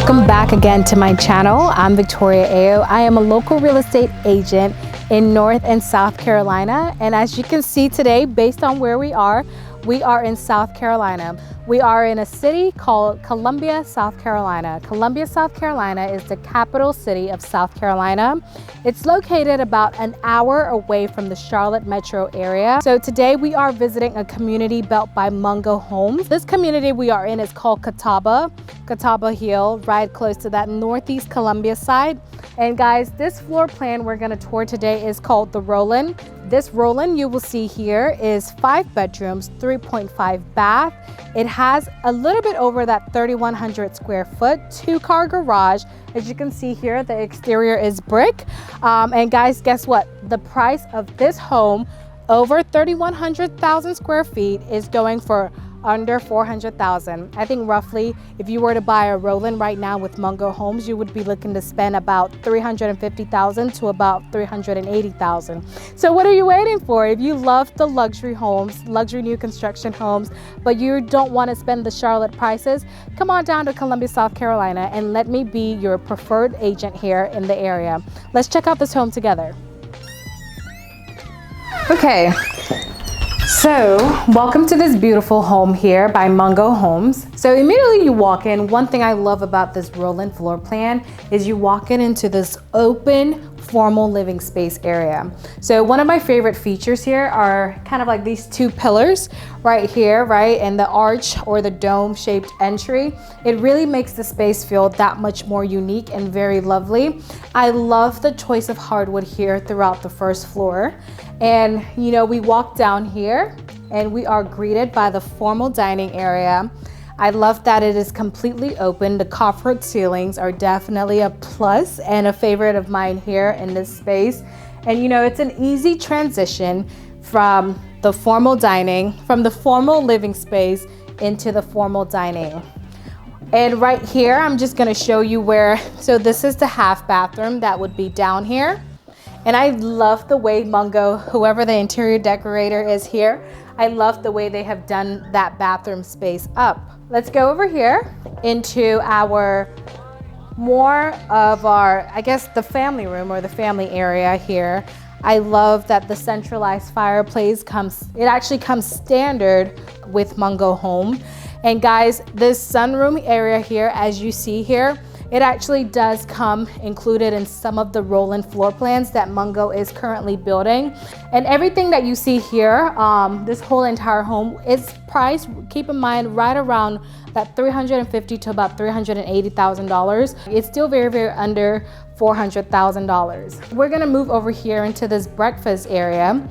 Welcome back again to my channel. I'm Victoria Ayo. I am a local real estate agent in North and South Carolina. And as you can see today, based on where we are in South Carolina. We are in a city called Columbia, South Carolina. Columbia, South Carolina is the capital city of South Carolina. It's located about an hour away from the Charlotte metro area. So today we are visiting a community built by Mungo Homes. This community we are in is called Catawba Hill, right close to that northeast Columbia side. And guys, this floor plan we're gonna tour today is called the Roland. This Roland you will see here is 5 bedrooms, 3.5 bath. It has a little bit over that 3,100 square foot, 2-car garage. As you can see here, the exterior is brick. And guys, guess what? The price of this home over 3,100,000 square feet is going for under 400,000. I think roughly if you were to buy a Roland right now with Mungo Homes, you would be looking to spend about 350,000 to about 380,000. So what are you waiting for? If you love the luxury homes, luxury new construction homes, but you don't want to spend the Charlotte prices, come on down to Columbia, South Carolina, and let me be your preferred agent here in the area. Let's check out this home together. Okay. So, welcome to this beautiful home here by Mungo Homes. So immediately you walk in, one thing I love about this Roland floor plan is you walk into this open, formal living space area. So one of my favorite features here are kind of like these 2 pillars right here, right? And the arch or the dome shaped entry. It really makes the space feel that much more unique and very lovely. I love the choice of hardwood here throughout the first floor. And you know, we walk down here and we are greeted by the formal dining area. I love that it is completely open. The copper ceilings are definitely a plus and a favorite of mine here in this space. And you know, it's an easy transition from the formal dining, from the formal living space into the formal dining. And right here, I'm just gonna show you where, so this is the half bathroom that would be down here. And I love the way Mungo, whoever the interior decorator is here, I love the way they have done that bathroom space up. Let's go over here into our more of our, I guess the family room or the family area here. I love that the centralized fireplace it actually comes standard with Mungo Home. And guys, this sunroom area here, as you see here, it actually does come included in some of the Roland floor plans that Mungo is currently building. And everything that you see here, this whole entire home is priced, keep in mind, right around that $350,000 to about $380,000. It's still very, very under $400,000. We're gonna move over here into this breakfast area.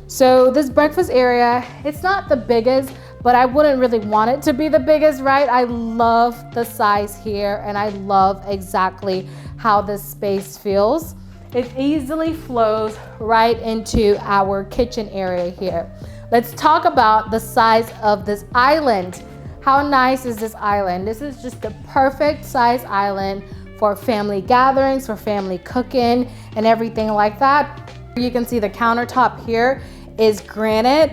So this breakfast area, it's not the biggest, but I wouldn't really want it to be the biggest, right? I love the size here and I love exactly how this space feels. It easily flows right into our kitchen area here. Let's talk about the size of this island. How nice is this island? This is just the perfect size island for family gatherings, for family cooking and everything like that. You can see the countertop here is granite.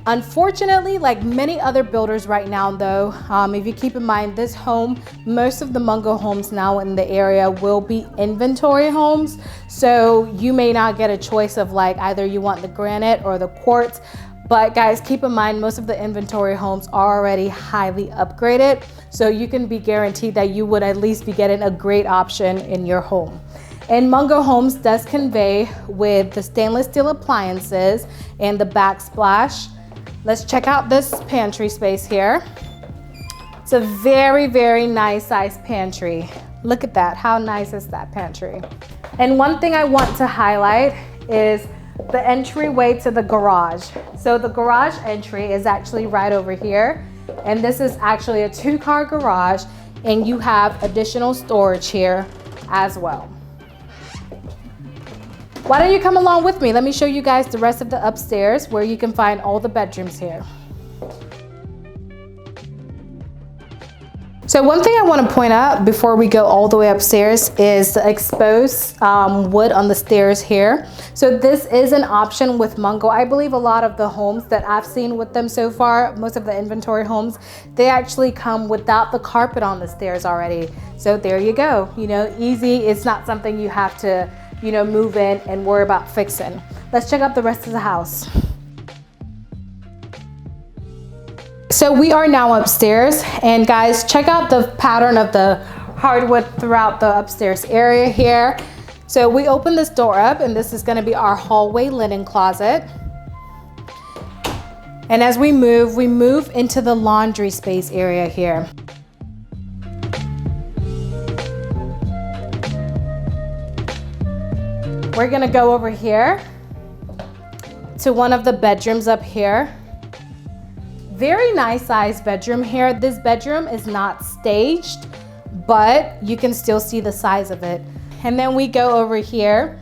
Unfortunately, like many other builders right now though, if you keep in mind this home, most of the Mungo homes now in the area will be inventory homes. So you may not get a choice of like either you want the granite or the quartz. But guys, keep in mind, most of the inventory homes are already highly upgraded. So you can be guaranteed that you would at least be getting a great option in your home. And Mungo Homes does convey with the stainless steel appliances and the backsplash. Let's check out this pantry space here. It's a very, very nice size pantry. Look at that, how nice is that pantry? And one thing I want to highlight is the entryway to the garage. So the garage entry is actually right over here. And this is actually a 2-car garage and you have additional storage here as well. Why don't you come along with me? Let me show you guys the rest of the upstairs where you can find all the bedrooms here. So one thing I want to point out before we go all the way upstairs is the exposed wood on the stairs here. So this is an option with Mungo. I believe a lot of the homes that I've seen with them so far, most of the inventory homes, they actually come without the carpet on the stairs already. So there you go, you know, easy. It's not something you have to, you know, move in and worry about fixing. Let's check out the rest of the house. So we are now upstairs, and guys, check out the pattern of the hardwood throughout the upstairs area here. So we open this door up, and this is going to be our hallway linen closet. And as we move into the laundry space area here. We're going to go over here to one of the bedrooms up here. Very nice sized bedroom here. This bedroom is not staged, but you can still see the size of it. And then we go over here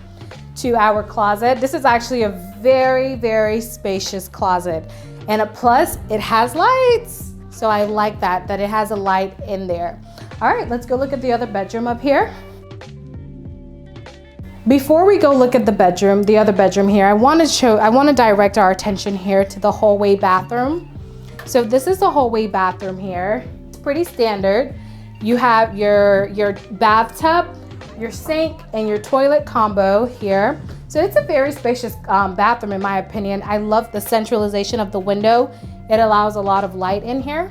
to our closet. This is actually a very, very spacious closet. And a plus, it has lights. So I like that it has a light in there. All right, let's go look at the other bedroom up here. Before we go look at the other bedroom here, I want to direct our attention here to the hallway bathroom. So this is the hallway bathroom here. It's pretty standard. You have your bathtub, your sink, and your toilet combo here. So it's a very spacious bathroom in my opinion. I love the centralization of the window. It allows a lot of light in here.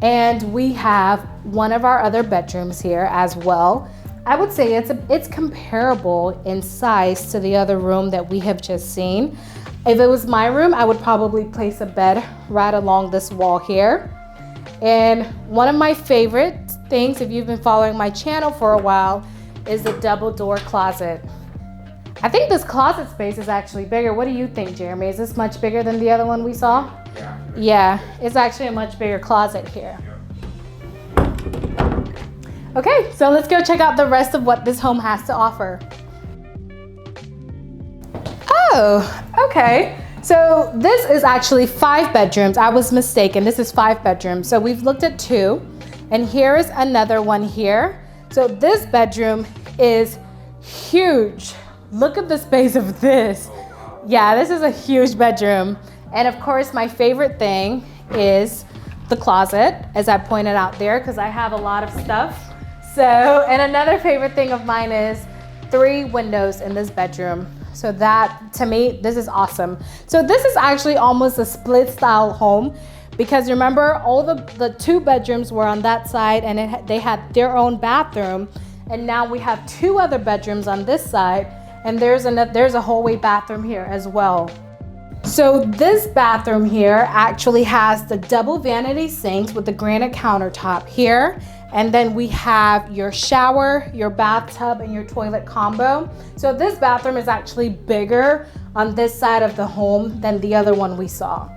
And we have one of our other bedrooms here as well. I would say it's comparable in size to the other room that we have just seen. If it was my room, I would probably place a bed right along this wall here. And one of my favorite things, if you've been following my channel for a while, is the double door closet. I think this closet space is actually bigger. What do you think, Jeremy? Is this much bigger than the other one we saw? Yeah, it's actually a much bigger closet here. Okay, so let's go check out the rest of what this home has to offer. Oh, okay. So this is actually 5 bedrooms. I was mistaken. This is 5 bedrooms. So we've looked at 2, and here is another one here. So this bedroom is huge. Look at the space of this. Yeah, this is a huge bedroom. And of course, my favorite thing is the closet, as I pointed out there, because I have a lot of stuff. So, and another favorite thing of mine is 3 windows in this bedroom. So that, to me, this is awesome. So this is actually almost a split style home, because remember, all the 2 bedrooms were on that side, and they had their own bathroom. And now we have 2 other bedrooms on this side, and there's a hallway bathroom here as well. So this bathroom here actually has the double vanity sinks with the granite countertop here. And then we have your shower, your bathtub, and your toilet combo. So this bathroom is actually bigger on this side of the home than the other one we saw.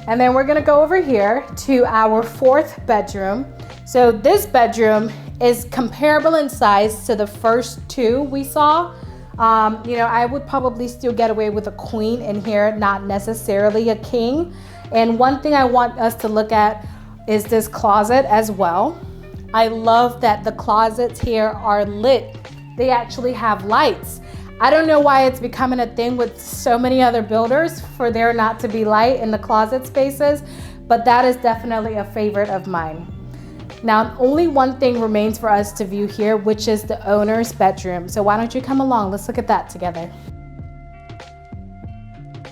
And then we're gonna go over here to our 4th bedroom. So this bedroom is comparable in size to the first 2 we saw. You know, I would probably still get away with a queen in here, not necessarily a king. And one thing I want us to look at is this closet as well. I love that the closets here are lit. They actually have lights. I don't know why it's becoming a thing with so many other builders for there not to be light in the closet spaces, but that is definitely a favorite of mine. Now, only one thing remains for us to view here, which is the owner's bedroom. So why don't you come along? Let's look at that together.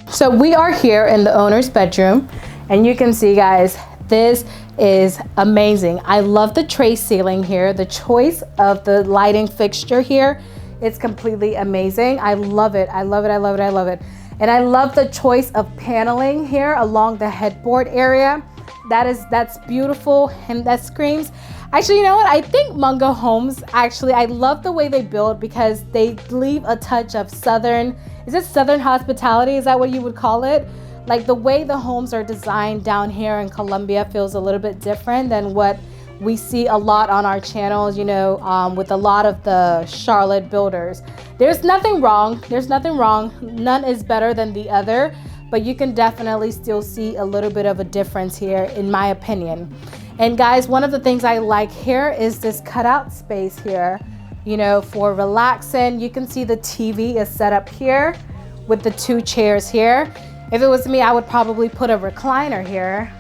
So we are here in the owner's bedroom, and you can see, guys, this is amazing. I love the tray ceiling here. The choice of the lighting fixture here, it's completely amazing. I love it. I love it. I love it. I love it. And I love the choice of paneling here along the headboard area. That's beautiful, and that screams. Actually, you know what? I think Mungo homes, actually, I love the way they build, because they leave a touch of Southern, is it Southern hospitality? Is that what you would call it? Like the way the homes are designed down here in Colombia feels a little bit different than what we see a lot on our channels, you know, with a lot of the Charlotte builders. There's nothing wrong. There's nothing wrong. None is better than the other. but you can definitely still see a little bit of a difference here, in my opinion. And guys, one of the things I like here is this cutout space here, you know, for relaxing. You can see the TV is set up here with the 2 chairs here. If it was me, I would probably put a recliner here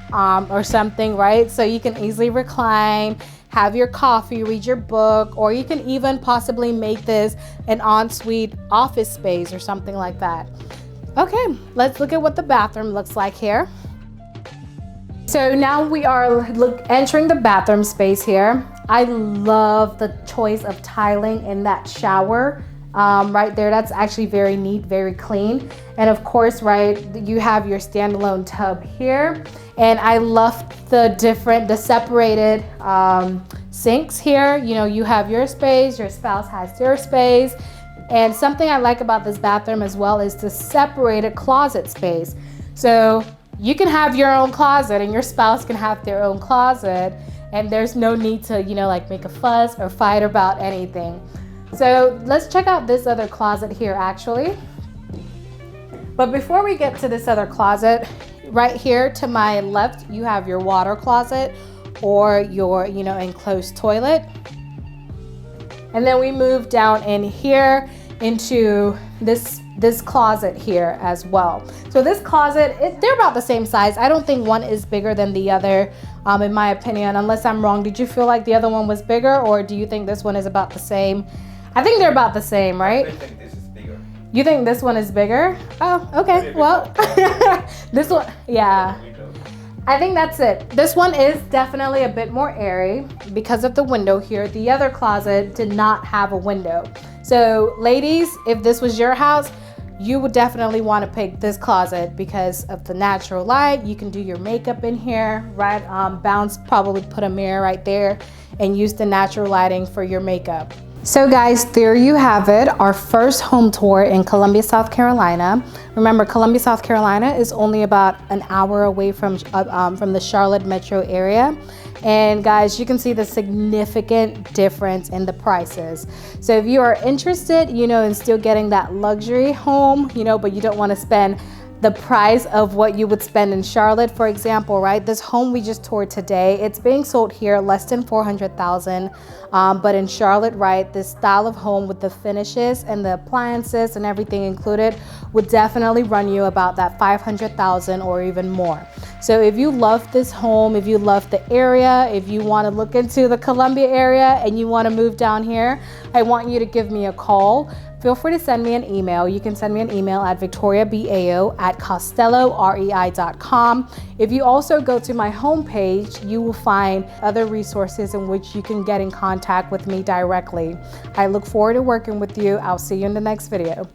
or something, right? So you can easily recline, have your coffee, read your book, or you can even possibly make this an ensuite office space or something like that. Okay, let's look at what the bathroom looks like here. So now we are entering the bathroom space here. I love the choice of tiling in that shower right there. That's actually very neat, very clean. And of course, right, you have your standalone tub here. And I love the separated sinks here. You know, you have your space, your spouse has their space. And something I like about this bathroom as well is the separated closet space. So you can have your own closet and your spouse can have their own closet, and there's no need to, you know, like make a fuss or fight about anything. So let's check out this other closet here actually. But before we get to this other closet, right here to my left, you have your water closet or your, you know, enclosed toilet. And then we move down in here into this closet here as well. So this closet, they're about the same size. I don't think one is bigger than the other, in my opinion, unless I'm wrong. Did you feel like the other one was bigger, or do you think this one is about the same? I think they're about the same, right? I think this is bigger. You think this one is bigger? Oh, okay, well, this one, yeah. I think that's it. This one is definitely a bit more airy because of the window here. The other closet did not have a window. So ladies, if this was your house, you would definitely want to pick this closet because of the natural light. You can do your makeup in here, right? Bounce, probably put a mirror right there and use the natural lighting for your makeup. So guys, there you have it, our first home tour in Columbia, South Carolina. Remember, Columbia, South Carolina is only about an hour away from the Charlotte metro area. And guys, you can see the significant difference in the prices. So if you are interested, you know, in still getting that luxury home, you know, but you don't want to spend the price of what you would spend in Charlotte, for example, right? This home we just toured today, it's being sold here less than $400,000. But in Charlotte, right, this style of home with the finishes and the appliances and everything included would definitely run you about that $500,000 or even more. So if you love this home, if you love the area, if you want to look into the Columbia area and you want to move down here, I want you to give me a call. Feel free to send me an email. You can send me an email at victoriabao@costellorei.com. If you also go to my homepage, you will find other resources in which you can get in contact with me directly. I look forward to working with you. I'll see you in the next video.